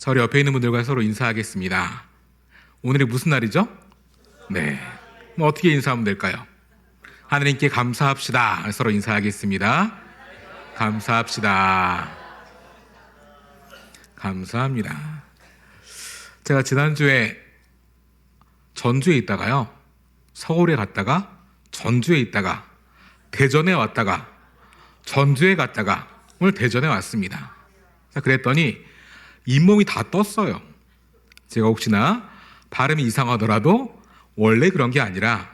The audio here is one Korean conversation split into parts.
저희 옆에 있는 분들과 서로 인사하겠습니다. 오늘이 무슨 날이죠? 네. 어떻게 인사하면 될까요? 하느님께 감사합시다. 서로 인사하겠습니다. 감사합시다. 감사합니다. 제가 지난주에 전주에 있다가요, 서울에 갔다가 전주에 있다가 대전에 왔다가 전주에 갔다가 오늘 대전에 왔습니다. 그랬더니 잇몸이 다 떴어요. 제가 혹시나 발음이 이상하더라도 원래 그런 게 아니라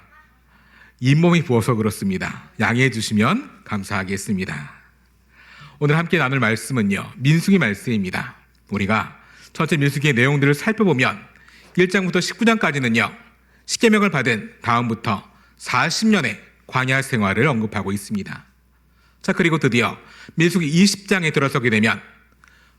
잇몸이 부어서 그렇습니다. 양해해 주시면 감사하겠습니다. 오늘 함께 나눌 말씀은요, 민수기 말씀입니다. 우리가 전체 민수기의 내용들을 살펴보면 1장부터 19장까지는요 십계명을 받은 다음부터 40년의 광야 생활을 언급하고 있습니다. 자, 그리고 드디어 민수기 20장에 들어서게 되면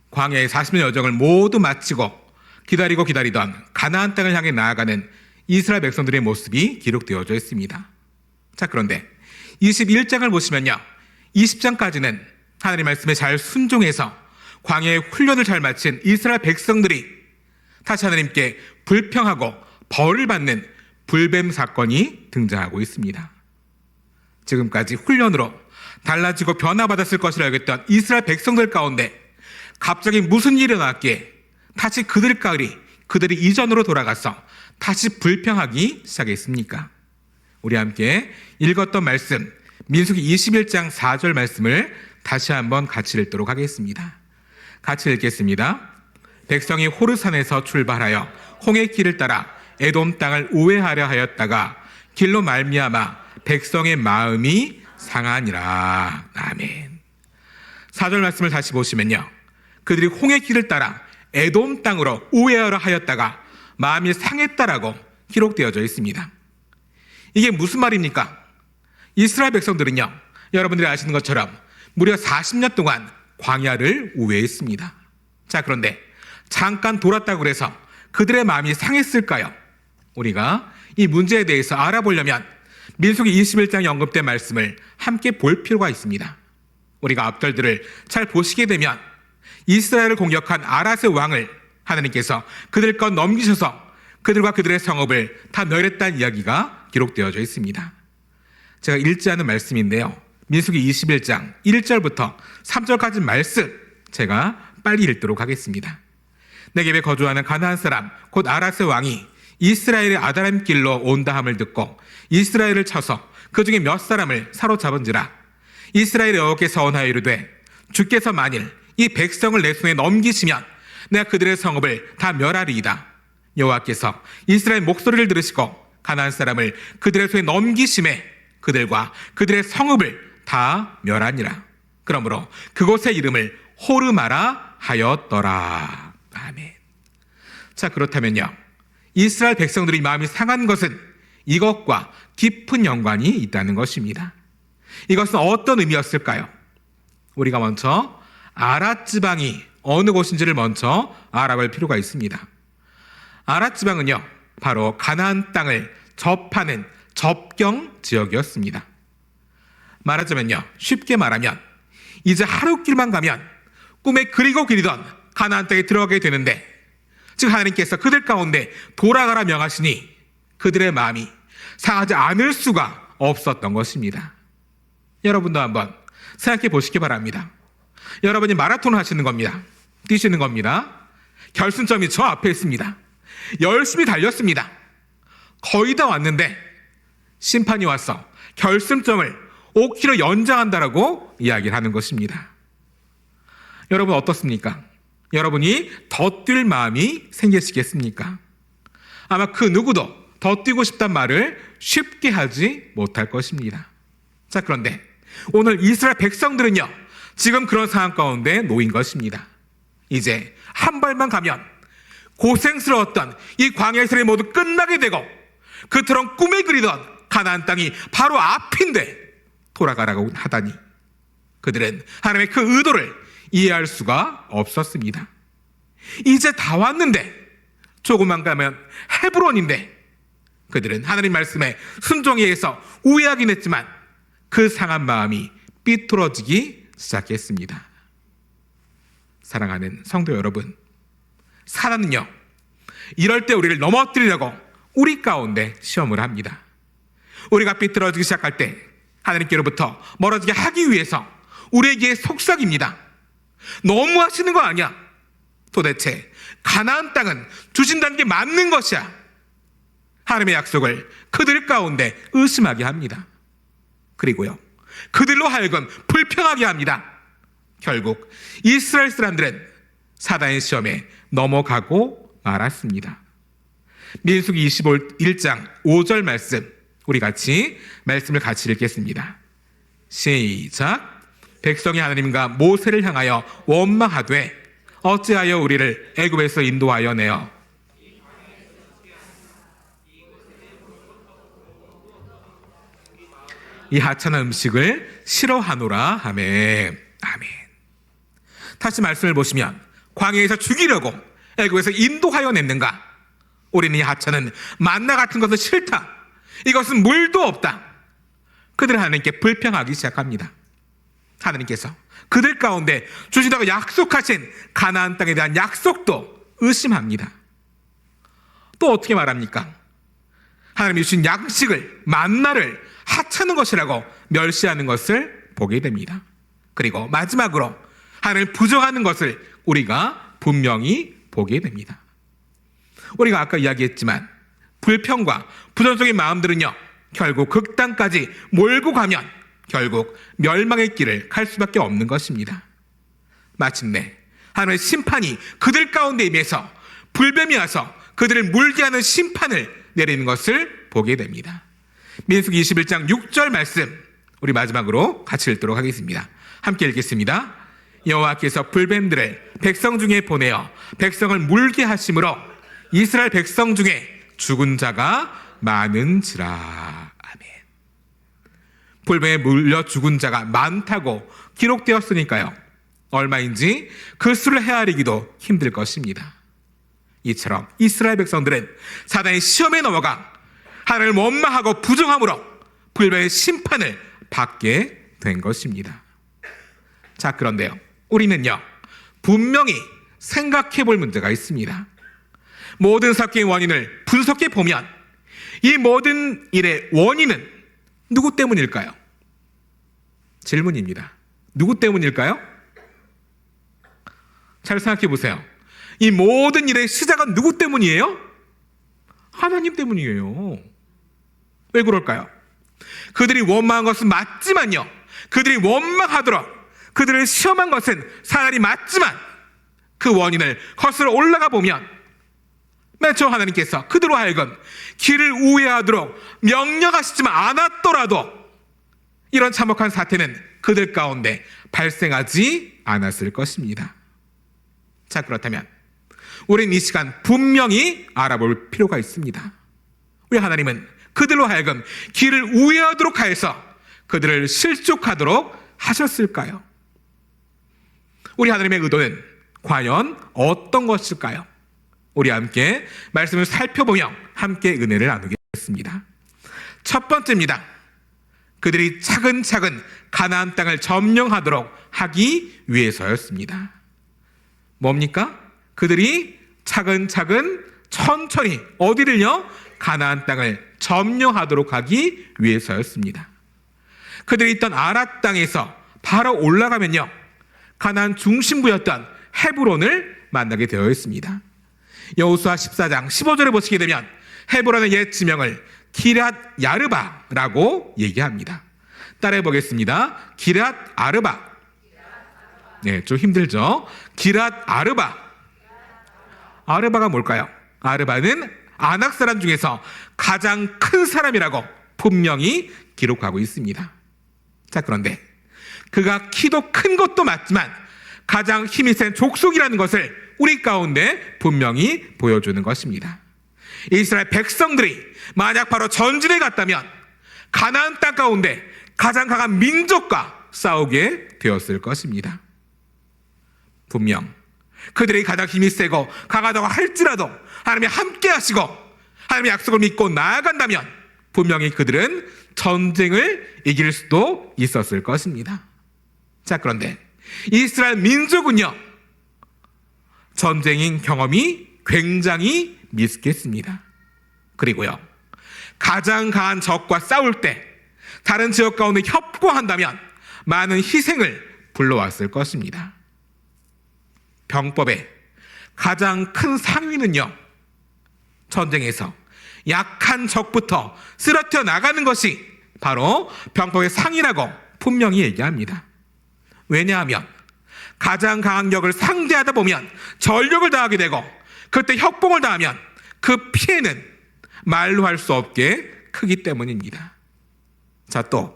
광야의 40년 여정을 모두 마치고 기다리던 가나안 땅을 향해 나아가는 이스라엘 백성들의 모습이 기록되어져 있습니다. 자, 그런데 21장을 보시면요, 20장까지는 하나님 말씀에 잘 순종해서 광야의 훈련을 잘 마친 이스라엘 백성들이 다시 하나님께 불평하고 벌을 받는 불뱀 사건이 등장하고 있습니다. 지금까지 훈련으로 달라지고 변화받았을 것이라 여겼던 이스라엘 백성들 가운데 갑자기 무슨 일이 일어났기에 다시 그들이 이전으로 돌아가서 다시 불평하기 시작했습니까? 우리 함께 읽었던 말씀, 민수기 21장 4절 말씀을 다시 한번 같이 읽도록 하겠습니다. 같이 읽겠습니다. 백성이 호르산에서 출발하여 홍해 길을 따라 에돔 땅을 우회하려 하였다가 길로 말미암아 백성의 마음이 상하니라. 아멘. 4절 말씀을 다시 보시면요, 그들이 홍해 길을 따라 에돔 땅으로 우회하려 하였다가 마음이 상했다라고 기록되어져 있습니다. 이게 무슨 말입니까? 이스라엘 백성들은요, 여러분들이 아시는 것처럼 무려 40년 동안 광야를 우회했습니다. 자, 그런데 잠깐 돌았다고 해서 그들의 마음이 상했을까요? 우리가 이 문제에 대해서 알아보려면 민수기 21장에 언급된 말씀을 함께 볼 필요가 있습니다. 우리가 앞절들을 잘 보시게 되면 이스라엘을 공격한 아랏의 왕을 하나님께서 그들 것 넘기셔서 그들과 그들의 성읍을 다 멸했다는 이야기가 기록되어져 있습니다. 제가 읽지 않은 말씀인데요, 민수기 21장 1절부터 3절까지 말씀 제가 빨리 읽도록 하겠습니다. 네겝에 거주하는 가나안 사람 곧 아랏의 왕이 이스라엘의 아다람 길로 온다함을 듣고 이스라엘을 쳐서 그 중에 몇 사람을 사로잡은지라. 이스라엘의 여호와께 서원하여 이르되 주께서 만일 이 백성을 내 손에 넘기시면 내가 그들의 성읍을 다 멸하리이다. 여호와께서 이스라엘 목소리를 들으시고 가나안 사람을 그들의 손에 넘기심에 그들과 그들의 성읍을 다 멸하니라. 그러므로 그곳의 이름을 호르마라 하였더라. 아멘. 자, 그렇다면요, 이스라엘 백성들이 마음이 상한 것은 이것과 깊은 연관이 있다는 것입니다. 이것은 어떤 의미였을까요? 우리가 먼저 아랏 지방이 어느 곳인지를 먼저 알아볼 필요가 있습니다. 아랏 지방은요, 바로 가나안 땅을 접하는 접경 지역이었습니다. 말하자면요, 쉽게 말하면 이제 하루길만 가면 꿈에 그리고 그리던 가나안 땅에 들어가게 되는데, 즉 하나님께서 그들 가운데 돌아가라 명하시니 그들의 마음이 상하지 않을 수가 없었던 것입니다. 여러분도 한번 생각해 보시기 바랍니다. 여러분이 마라톤을 하시는 겁니다. 뛰시는 겁니다. 결승점이 저 앞에 있습니다. 열심히 달렸습니다. 거의 다 왔는데 심판이 와서 결승점을 5km 연장한다라고 이야기를 하는 것입니다. 여러분 어떻습니까? 여러분이 더 뛸 마음이 생기시겠습니까? 아마 그 누구도 더 뛰고 싶단 말을 쉽게 하지 못할 것입니다. 자, 그런데 오늘 이스라엘 백성들은요, 지금 그런 상황 가운데 놓인 것입니다. 이제 한 발만 가면 고생스러웠던 이 광야의 생활이 모두 끝나게 되고 그토록 꿈에 그리던 가나안 땅이 바로 앞인데 돌아가라고 하다니 그들은 하나님의 그 의도를 이해할 수가 없었습니다. 이제 다 왔는데, 조금만 가면 헤브론인데, 그들은 하나님 말씀에 순종에 의해서 우회하긴 했지만 그 상한 마음이 삐뚤어지기 시작했습니다. 사랑하는 성도 여러분, 사단은요, 이럴 때 우리를 넘어뜨리려고 우리 가운데 시험을 합니다. 우리가 삐뚤어지기 시작할 때 하나님께로부터 멀어지게 하기 위해서 우리에게 속삭입니다. 너무 하시는 거 아니야? 도대체 가나안 땅은 주신다는 게 맞는 것이야? 하나님의 약속을 그들 가운데 의심하게 합니다. 그리고요, 그들로 하여금 불평하게 합니다. 결국 이스라엘 사람들은 사단의 시험에 넘어가고 말았습니다. 민수기 21장 5절 말씀, 우리 같이 말씀을 같이 읽겠습니다. 시작. 백성이 하나님과 모세를 향하여 원망하되 어찌하여 우리를 애굽에서 인도하여 내어 이 하찮은 음식을 싫어하노라 하매. 아멘. 다시 말씀을 보시면, 광야에서 죽이려고 애굽에서 인도하여 냈는가? 우리는 이 하찮은 만나 같은 것은 싫다. 이것은 물도 없다. 그들은 하나님께 불평하기 시작합니다. 하나님께서 그들 가운데 주신다고 약속하신 가나안 땅에 대한 약속도 의심합니다. 또 어떻게 말합니까? 하나님이 주신 양식을, 만나를 하찮은 것이라고 멸시하는 것을 보게 됩니다. 그리고 마지막으로 하나님을 부정하는 것을 우리가 분명히 보게 됩니다. 우리가 아까 이야기했지만 불평과 부정적인 마음들은요, 결국 극단까지 몰고 가면 결국 멸망의 길을 갈 수밖에 없는 것입니다. 마침내 하나님의 심판이 그들 가운데 임해서 불뱀이 와서 그들을 물게 하는 심판을 내리는 것을 보게 됩니다. 민수기 21장 6절 말씀, 우리 마지막으로 같이 읽도록 하겠습니다. 함께 읽겠습니다. 여호와께서 불뱀들을 백성 중에 보내어 백성을 물게 하심으로 이스라엘 백성 중에 죽은 자가 많은지라. 아멘. 불뱀에 물려 죽은 자가 많다고 기록되었으니까요, 얼마인지 그 수를 헤아리기도 힘들 것입니다. 이처럼 이스라엘 백성들은 사단의 시험에 넘어가 하나님을 원망하고 부정함으로 불뱀의 심판을 받게 된 것입니다. 자, 그런데요, 우리는요, 분명히 생각해 볼 문제가 있습니다. 모든 사건의 원인을 분석해 보면 이 모든 일의 원인은 누구 때문일까요? 질문입니다. 누구 때문일까요? 잘 생각해 보세요. 이 모든 일의 시작은 누구 때문이에요? 하나님 때문이에요. 왜 그럴까요? 그들이 원망한 것은 맞지만요, 그들이 원망하도록 그들을 시험한 것은 사단이 맞지만 그 원인을 거슬러 올라가 보면 맨 처음 하나님께서 그들로 하여금 길을 우회하도록 명령하시지만 않았더라도 이런 참혹한 사태는 그들 가운데 발생하지 않았을 것입니다. 자, 그렇다면 우리는 이 시간 분명히 알아볼 필요가 있습니다. 왜 하나님은 그들로 하여금 길을 우회하도록 하여서 그들을 실족하도록 하셨을까요? 우리 하나님의 의도는 과연 어떤 것일까요? 우리 함께 말씀을 살펴보며 함께 은혜를 나누겠습니다. 첫 번째입니다. 그들이 차근차근 가나안 땅을 점령하도록 하기 위해서였습니다. 뭡니까? 그들이 차근차근 천천히 어디를요? 가나안 땅을 점령하도록 하기 위해서였습니다. 그들이 있던 아랏 땅에서 바로 올라가면요, 가나안 중심부였던 헤브론을 만나게 되어 있습니다. 여호수아 14장 15절에 보시게 되면 헤브론의 옛 지명을 기럇 야르바라고 얘기합니다. 따라해 보겠습니다. 기럇 아르바. 네, 좀 힘들죠? 기럇 아르바. 아르바가 뭘까요? 아르바는 아낙 사람 중에서 가장 큰 사람이라고 분명히 기록하고 있습니다. 자, 그런데 그가 키도 큰 것도 맞지만 가장 힘이 센 족속이라는 것을 우리 가운데 분명히 보여주는 것입니다. 이스라엘 백성들이 만약 바로 전진에 갔다면 가나안 땅 가운데 가장 강한 민족과 싸우게 되었을 것입니다. 분명 그들이 가장 힘이 세고 강하다고 할지라도 하나님이 함께 하시고 하나님의 약속을 믿고 나아간다면 분명히 그들은 전쟁을 이길 수도 있었을 것입니다. 자, 그런데 이스라엘 민족은요, 전쟁인 경험이 굉장히 미숙했습니다. 그리고요, 가장 강한 적과 싸울 때 다른 지역 가운데 협공한다면 많은 희생을 불러왔을 것입니다. 병법의 가장 큰 상위는요, 전쟁에서 약한 적부터 쓰러뜨려 나가는 것이 바로 병법의 상위라고 분명히 얘기합니다. 왜냐하면 가장 강한 적을 상대하다 보면 전력을 다하게 되고, 그때 협공을 당하면 그 피해는 말로 할 수 없게 크기 때문입니다. 자, 또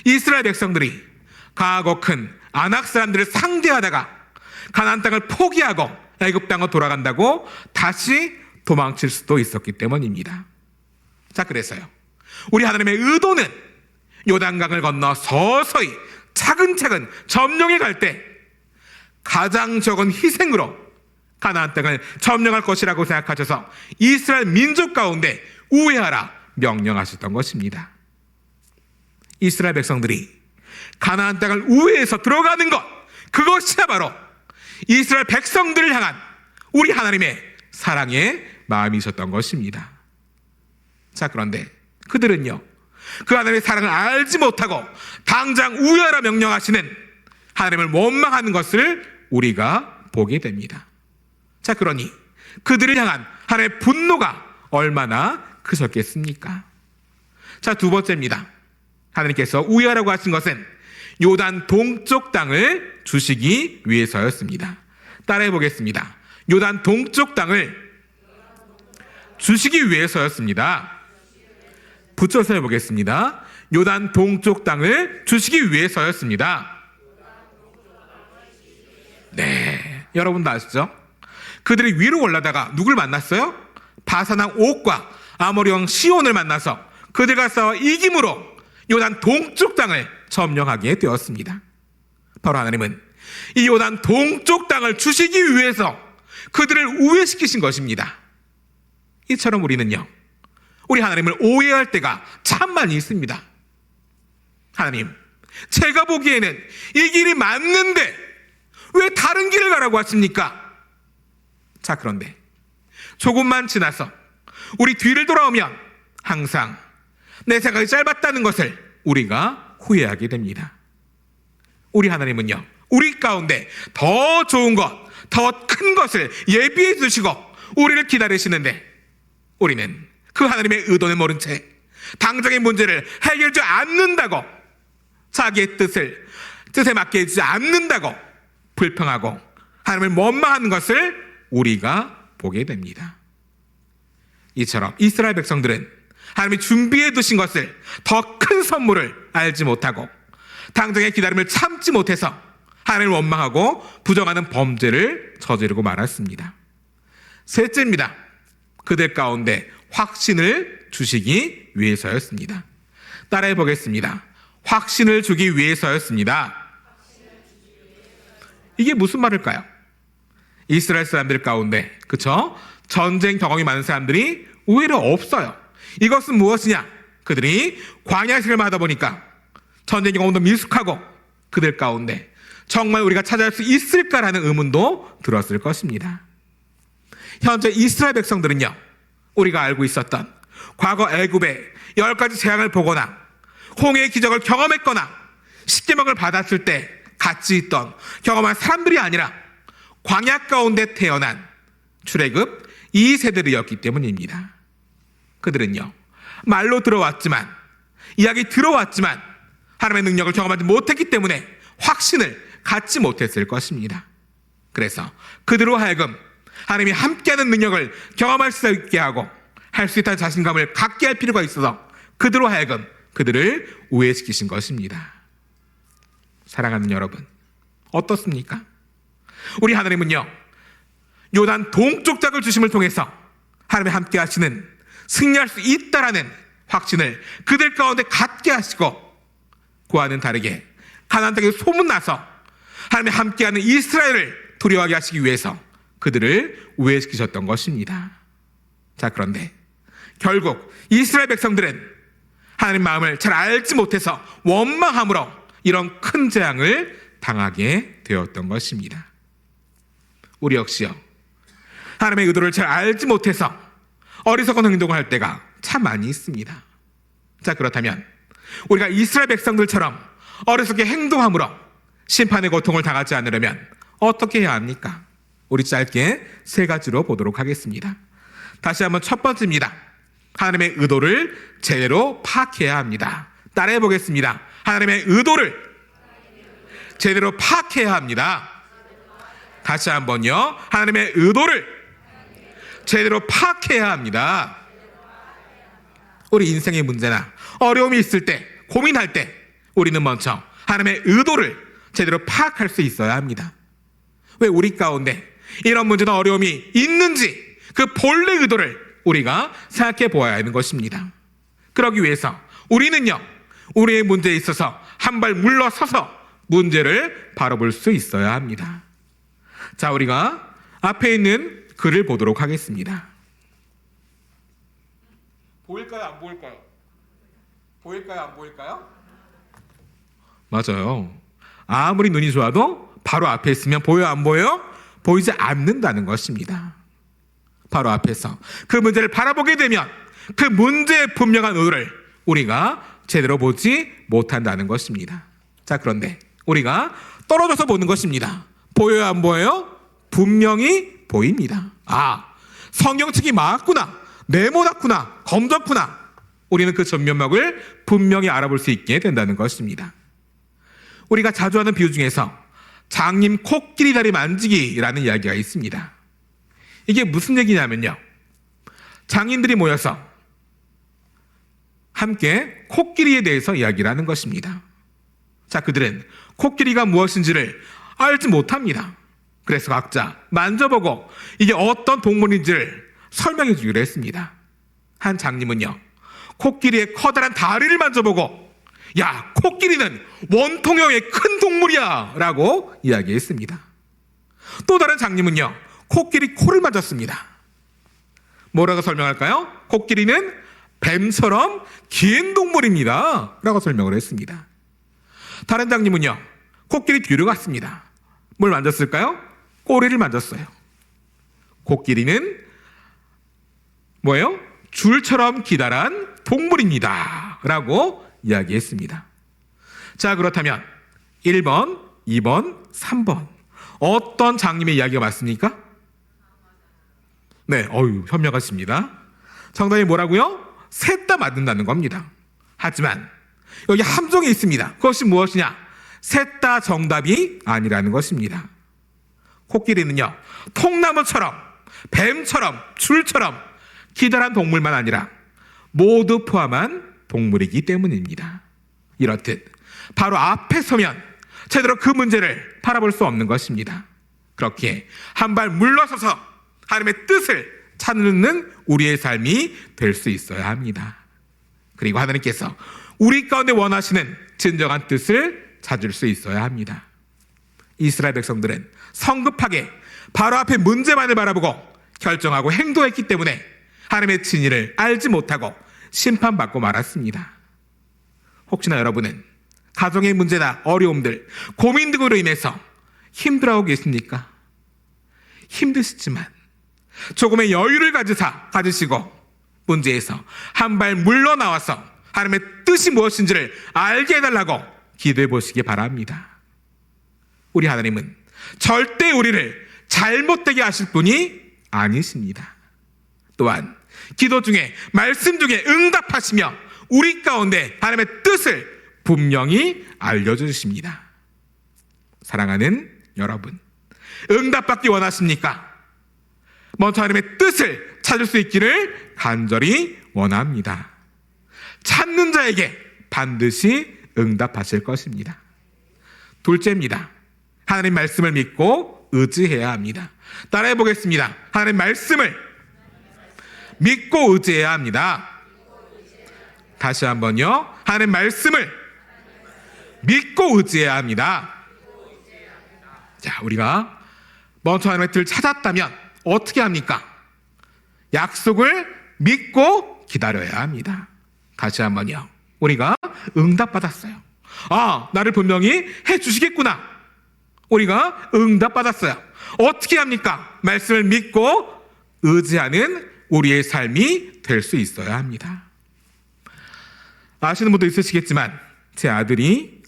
이스라엘 백성들이 강하고 큰 아낙 사람들을 상대하다가 가나안 땅을 포기하고 애굽 땅으로 돌아간다고 다시 도망칠 수도 있었기 때문입니다. 자, 그래서요, 우리 하나님의 의도는 요단강을 건너 서서히 차근차근 점령해 갈 때 가장 적은 희생으로 가나안 땅을 점령할 것이라고 생각하셔서 이스라엘 민족 가운데 우회하라 명령하셨던 것입니다. 이스라엘 백성들이 가나안 땅을 우회해서 들어가는 것, 그것이 바로 이스라엘 백성들을 향한 우리 하나님의 사랑의 마음이셨던 것입니다. 자, 그런데 그들은요, 그 하나님의 사랑을 알지 못하고 당장 우회하라 명령하시는 하나님을 원망하는 것을 우리가 보게 됩니다. 자, 그러니 그들을 향한 하나님의 분노가 얼마나 크셨겠습니까? 자, 두 번째입니다. 하나님께서 우회하라고 하신 것은 요단 동쪽 땅을 주시기 위해서였습니다. 따라해 보겠습니다. 요단 동쪽 땅을 주시기 위해서였습니다. 붙여서 해보겠습니다. 요단 동쪽 땅을 주시기 위해서였습니다. 네, 여러분도 아시죠? 그들이 위로 올라다가 누굴 만났어요? 바산왕 옥과 아모리 왕 시온을 만나서 그들과 싸워 이김으로 요단 동쪽 땅을 점령하게 되었습니다. 바로 하나님은 이 요단 동쪽 땅을 주시기 위해서 그들을 우회시키신 것입니다. 이처럼 우리는요, 우리 하나님을 오해할 때가 참 많이 있습니다. 하나님, 제가 보기에는 이 길이 맞는데 왜 다른 길을 가라고 하십니까? 자, 그런데 조금만 지나서 우리 뒤를 돌아오면 항상 내 생각이 짧았다는 것을 우리가 후회하게 됩니다. 우리 하나님은요, 우리 가운데 더 좋은 것, 더 큰 것을 예비해 두시고 우리를 기다리시는데, 우리는 그 하나님의 의도를 모른 채 당장의 문제를 해결하지 않는다고, 자기의 뜻에 맞게 해주지 않는다고 불평하고 하나님을 원망하는 것을 우리가 보게 됩니다. 이처럼 이스라엘 백성들은 하나님이 준비해 두신 것을, 더 큰 선물을 알지 못하고 당장의 기다림을 참지 못해서 하나님을 원망하고 부정하는 범죄를 저지르고 말았습니다. 셋째입니다. 그들 가운데 확신을 주시기 위해서였습니다. 따라해 보겠습니다. 확신을 주기 위해서였습니다. 이게 무슨 말일까요? 이스라엘 사람들 가운데, 그쵸? 전쟁 경험이 많은 사람들이 오히려 없어요. 이것은 무엇이냐? 그들이 광야 생활을 하다 보니까 전쟁 경험도 미숙하고 그들 가운데 정말 우리가 찾아갈 수 있을까라는 의문도 들었을 것입니다. 현재 이스라엘 백성들은요, 우리가 알고 있었던 과거 애굽의 10가지 재앙을 보거나 홍해의 기적을 경험했거나 십계명을 받았을 때 같이 있던 경험한 사람들이 아니라 광야 가운데 태어난 출애굽 2세들이었기 때문입니다. 그들은요, 말로 들어왔지만, 이야기 들어왔지만 하나님의 능력을 경험하지 못했기 때문에 확신을 갖지 못했을 것입니다. 그래서 그들로 하여금 하나님이 함께하는 능력을 경험할 수 있게 하고 할 수 있다는 자신감을 갖게 할 필요가 있어서 그들로 하여금 그들을 우회시키신 것입니다. 사랑하는 여러분, 어떻습니까? 우리 하나님은요, 요단 동쪽 땅을 주심을 통해서 하나님이 함께 하시는, 승리할 수 있다라는 확신을 그들 가운데 갖게 하시고, 그와는 다르게 가나안 땅에 소문나서 하나님이 함께하는 이스라엘을 두려워하게 하시기 위해서 그들을 우회시키셨던 것입니다. 자, 그런데 결국 이스라엘 백성들은 하나님 마음을 잘 알지 못해서 원망함으로 이런 큰 재앙을 당하게 되었던 것입니다. 우리 역시요, 하나님의 의도를 잘 알지 못해서 어리석은 행동을 할 때가 참 많이 있습니다. 자, 그렇다면 우리가 이스라엘 백성들처럼 어리석게 행동함으로 심판의 고통을 당하지 않으려면 어떻게 해야 합니까? 우리 짧게 세 가지로 보도록 하겠습니다. 다시 한번 첫 번째입니다. 하나님의 의도를 제대로 파악해야 합니다. 따라해 보겠습니다. 하나님의 의도를 제대로 파악해야 합니다. 다시 한번요. 하나님의 의도를 제대로 파악해야 합니다. 우리 인생의 문제나 어려움이 있을 때, 고민할 때 우리는 먼저 하나님의 의도를 제대로 파악할 수 있어야 합니다. 왜 우리 가운데 이런 문제나 어려움이 있는지 그 본래 의도를 우리가 생각해 보아야 하는 것입니다. 그러기 위해서 우리는요, 우리의 문제에 있어서 한 발 물러서서 문제를 바라볼 수 있어야 합니다. 자, 우리가 앞에 있는 글을 보도록 하겠습니다. 보일까요? 안 보일까요? 보일까요? 안 보일까요? 맞아요. 아무리 눈이 좋아도 바로 앞에 있으면 보여 안 보여요? 보이지 않는다는 것입니다. 바로 앞에서 그 문제를 바라보게 되면 그 문제의 분명한 의도를 우리가 제대로 보지 못한다는 것입니다. 자, 그런데 우리가 떨어져서 보는 것입니다. 보여요? 안 보여요? 분명히 보입니다. 아, 성경책이 맞구나, 네모났구나, 검졌구나. 우리는 그 전면막을 분명히 알아볼 수 있게 된다는 것입니다. 우리가 자주 하는 비유 중에서 장님 코끼리 다리 만지기라는 이야기가 있습니다. 이게 무슨 얘기냐면요, 장인들이 모여서 함께 코끼리에 대해서 이야기를 하는 것입니다. 자, 그들은 코끼리가 무엇인지를 알지 못합니다. 그래서 각자 만져보고 이게 어떤 동물인지를 설명해 주기로 했습니다. 한 장님은요, 코끼리의 커다란 다리를 만져보고 야, 코끼리는 원통형의 큰 동물이야 라고 이야기했습니다. 또 다른 장님은요, 코끼리 코를 만졌습니다. 뭐라고 설명할까요? 코끼리는 뱀처럼 긴 동물입니다 라고 설명을 했습니다. 다른 장님은요, 코끼리 뒤로 갔습니다. 뭘 만졌을까요? 꼬리를 만졌어요. 코끼리는 뭐예요? 줄처럼 기다란 동물입니다 라고 이야기했습니다. 자, 그렇다면 1번, 2번, 3번 어떤 장님의 이야기가 맞습니까? 네, 현명하십니다. 정답이 뭐라고요? 셋 다 맞는다는 겁니다. 하지만 여기 함정이 있습니다. 그것이 무엇이냐? 셋 다 정답이 아니라는 것입니다. 코끼리는요, 통나무처럼 뱀처럼 줄처럼 기다란 동물만 아니라 모두 포함한 동물이기 때문입니다. 이렇듯 바로 앞에 서면 제대로 그 문제를 바라볼 수 없는 것입니다. 그렇게 한 발 물러서서 하나님의 뜻을 찾는 우리의 삶이 될 수 있어야 합니다. 그리고 하나님께서 우리 가운데 원하시는 진정한 뜻을 찾을 수 있어야 합니다. 이스라엘 백성들은 성급하게 바로 앞에 문제만을 바라보고 결정하고 행동했기 때문에 하나님의 진리를 알지 못하고 심판받고 말았습니다. 혹시나 여러분은 가정의 문제나 어려움들, 고민 등으로 인해서 힘들어하고 계십니까? 힘드시지만 조금의 여유를 가지시고 문제에서 한 발 물러나와서 하나님의 뜻이 무엇인지를 알게 해달라고 기도해 보시기 바랍니다. 우리 하나님은 절대 우리를 잘못되게 하실 분이 아니십니다. 또한 기도 중에, 말씀 중에 응답하시며 우리 가운데 하나님의 뜻을 분명히 알려주십니다. 사랑하는 여러분, 응답받기 원하십니까? 먼저 하나님의 뜻을 찾을 수 있기를 간절히 원합니다. 찾는 자에게 반드시 응답하실 것입니다. 둘째입니다. 하나님 말씀을 믿고 의지해야 합니다. 따라해 보겠습니다. 하나님 말씀을 믿고 의지해야 합니다. 다시 한번요. 하나님 말씀을 믿고 의지해야 합니다. 자, 우리가 먼저 하나님의 뜻을 찾았다면 어떻게 합니까? 약속을 믿고 기다려야 합니다. 다시 한번요. 우리가 응답받았어요. 아, 나를 분명히 해주시겠구나. 우리가 응답받았어요. 어떻게 합니까? 말씀을 믿고 의지하는 우리의 삶이 될 수 있어야 합니다. 아시는 분도 있으시겠지만 제 아들이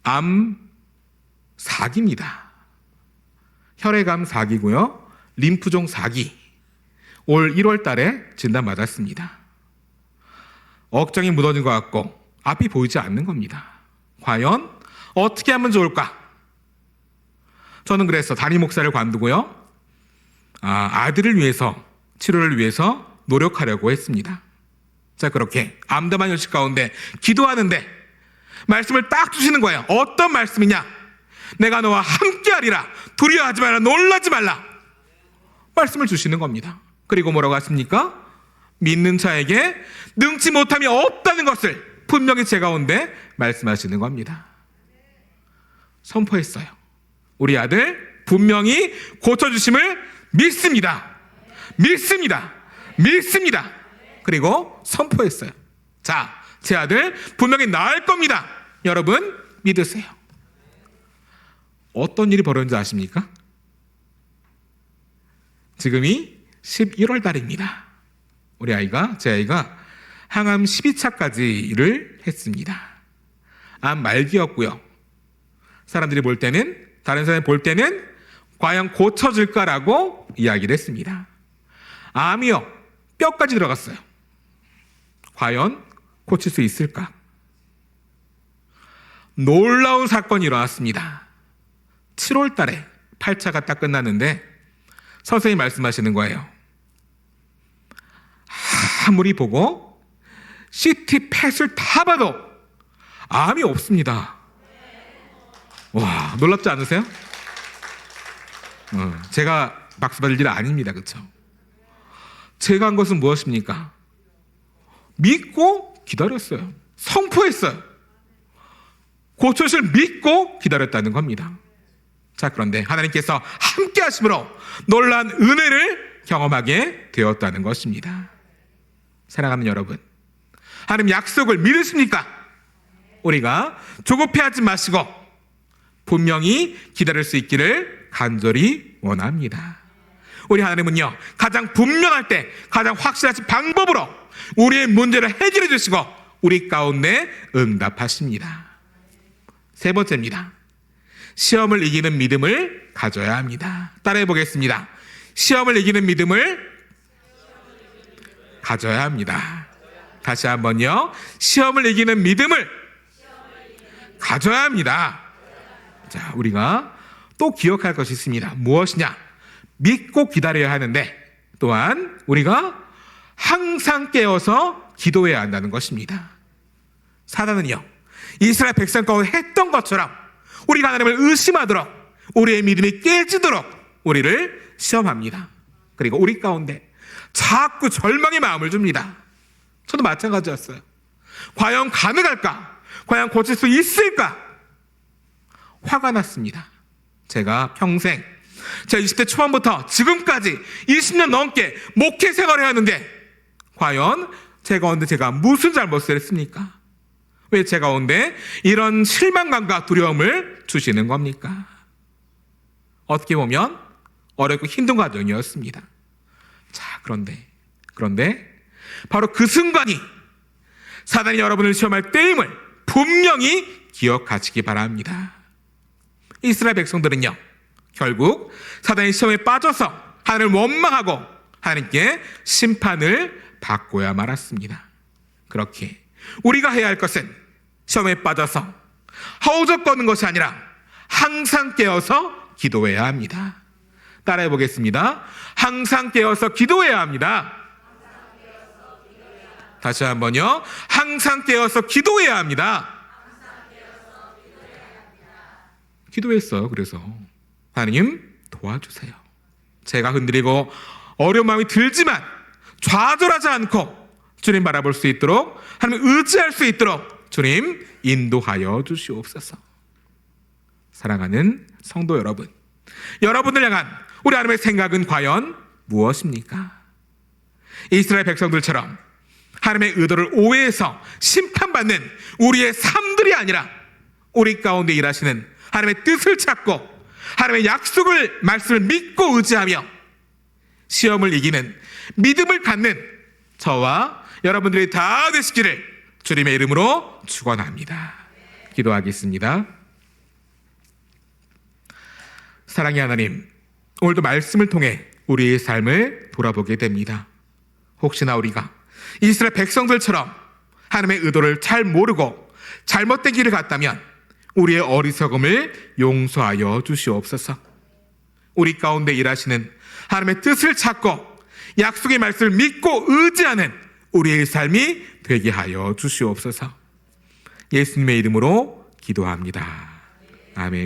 암 4기입니다. 혈액암 4기고요. 림프종 4기. 올 1월 달에 진단받았습니다. 억장이 무너진 것 같고 앞이 보이지 않는 겁니다. 과연 어떻게 하면 좋을까? 저는 그래서 담임 목사를 관두고요. 아들을 위해서, 치료를 위해서 노력하려고 했습니다. 자, 그렇게 암담한 현실 가운데 기도하는데 말씀을 딱 주시는 거예요. 어떤 말씀이냐? 내가 너와 함께하리라. 두려워하지 말라. 놀라지 말라. 말씀을 주시는 겁니다. 그리고 뭐라고 하십니까? 믿는 자에게 능치 못함이 없다는 것을 분명히 제 가운데 말씀하시는 겁니다. 선포했어요. 우리 아들 분명히 고쳐주심을 믿습니다. 믿습니다. 믿습니다. 그리고 선포했어요. 자, 제 아들 분명히 나을 겁니다. 여러분 믿으세요. 어떤 일이 벌어진지 아십니까? 지금이 11월 달입니다. 우리 아이가, 제 아이가 항암 12차까지를 했습니다. 암 말기였고요. 사람들이 볼 때는, 다른 사람이 볼 때는 과연 고쳐질까라고 이야기를 했습니다. 암이요, 뼈까지 들어갔어요. 과연 고칠 수 있을까? 놀라운 사건이 일어났습니다. 7월 달에 8차가 딱 끝났는데 선생님이 말씀하시는 거예요. 아무리 보고 CT 펫을 다 봐도 암이 없습니다. 와, 놀랍지 않으세요? 제가 박수 받을 일 아닙니다. 그렇죠? 제가 한 것은 무엇입니까? 믿고 기다렸어요. 선포했어요. 고쳐질 믿고 기다렸다는 겁니다. 자, 그런데 하나님께서 함께 하심으로 놀라운 은혜를 경험하게 되었다는 것입니다. 사랑하는 여러분, 하나님 약속을 믿으십니까? 우리가 조급해하지 마시고 분명히 기다릴 수 있기를 간절히 원합니다. 우리 하나님은요, 가장 분명할 때 가장 확실하신 방법으로 우리의 문제를 해결해 주시고 우리 가운데 응답하십니다. 세 번째입니다. 시험을 이기는 믿음을 가져야 합니다. 따라해 보겠습니다. 시험을 이기는 믿음을 가져야 합니다. 다시 한번요. 시험을 이기는 믿음을 가져야 합니다. 자, 우리가 또 기억할 것이 있습니다. 무엇이냐? 믿고 기다려야 하는데 또한 우리가 항상 깨어서 기도해야 한다는 것입니다. 사단은요, 이스라엘 백성 가운데 했던 것처럼 우리가 하나님을 의심하도록, 우리의 믿음이 깨지도록 우리를 시험합니다. 그리고 우리 가운데 자꾸 절망의 마음을 줍니다. 저도 마찬가지였어요. 과연 가능할까? 과연 고칠 수 있을까? 화가 났습니다. 제가 평생, 제가 20대 초반부터 지금까지 20년 넘게 목회 생활을 하는데 과연 제 가운데 제가 무슨 잘못을 했습니까? 왜 제 가운데 이런 실망감과 두려움을 주시는 겁니까? 어떻게 보면 어렵고 힘든 과정이었습니다. 자, 그런데 바로 그 순간이 사단이 여러분을 시험할 때임을 분명히 기억하시기 바랍니다. 이스라엘 백성들은요, 결국 사단의 시험에 빠져서 하나님을 원망하고 하나님께 심판을 받고야 말았습니다. 그렇게 우리가 해야 할 것은 시험에 빠져서 허우적거리는 것이 아니라 항상 깨어서 기도해야 합니다. 따라해 보겠습니다. 항상 깨어서 기도해야 합니다. 다시 한번요. 항상 깨어서 기도해야 합니다. 기도했어요. 그래서 하나님 도와주세요. 제가 흔들리고 어려운 마음이 들지만 좌절하지 않고 주님 바라볼 수 있도록, 하나님 의지할 수 있도록 주님 인도하여 주시옵소서. 사랑하는 성도 여러분, 여러분을 향한 우리 하나님의 생각은 과연 무엇입니까? 이스라엘 백성들처럼 하나님의 의도를 오해해서 심판받는 우리의 삶들이 아니라 우리 가운데 일하시는 하나님의 뜻을 찾고 하나님의 약속을, 말씀을 믿고 의지하며 시험을 이기는 믿음을 갖는 저와 여러분들이 다 되시기를 주님의 이름으로 축원합니다. 기도하겠습니다. 사랑의 하나님, 오늘도 말씀을 통해 우리의 삶을 돌아보게 됩니다. 혹시나 우리가 이스라엘 백성들처럼 하나님의 의도를 잘 모르고 잘못된 길을 갔다면 우리의 어리석음을 용서하여 주시옵소서. 우리 가운데 일하시는 하나님의 뜻을 찾고 약속의 말씀을 믿고 의지하는 우리의 삶이 되게 하여 주시옵소서. 예수님의 이름으로 기도합니다. 아멘.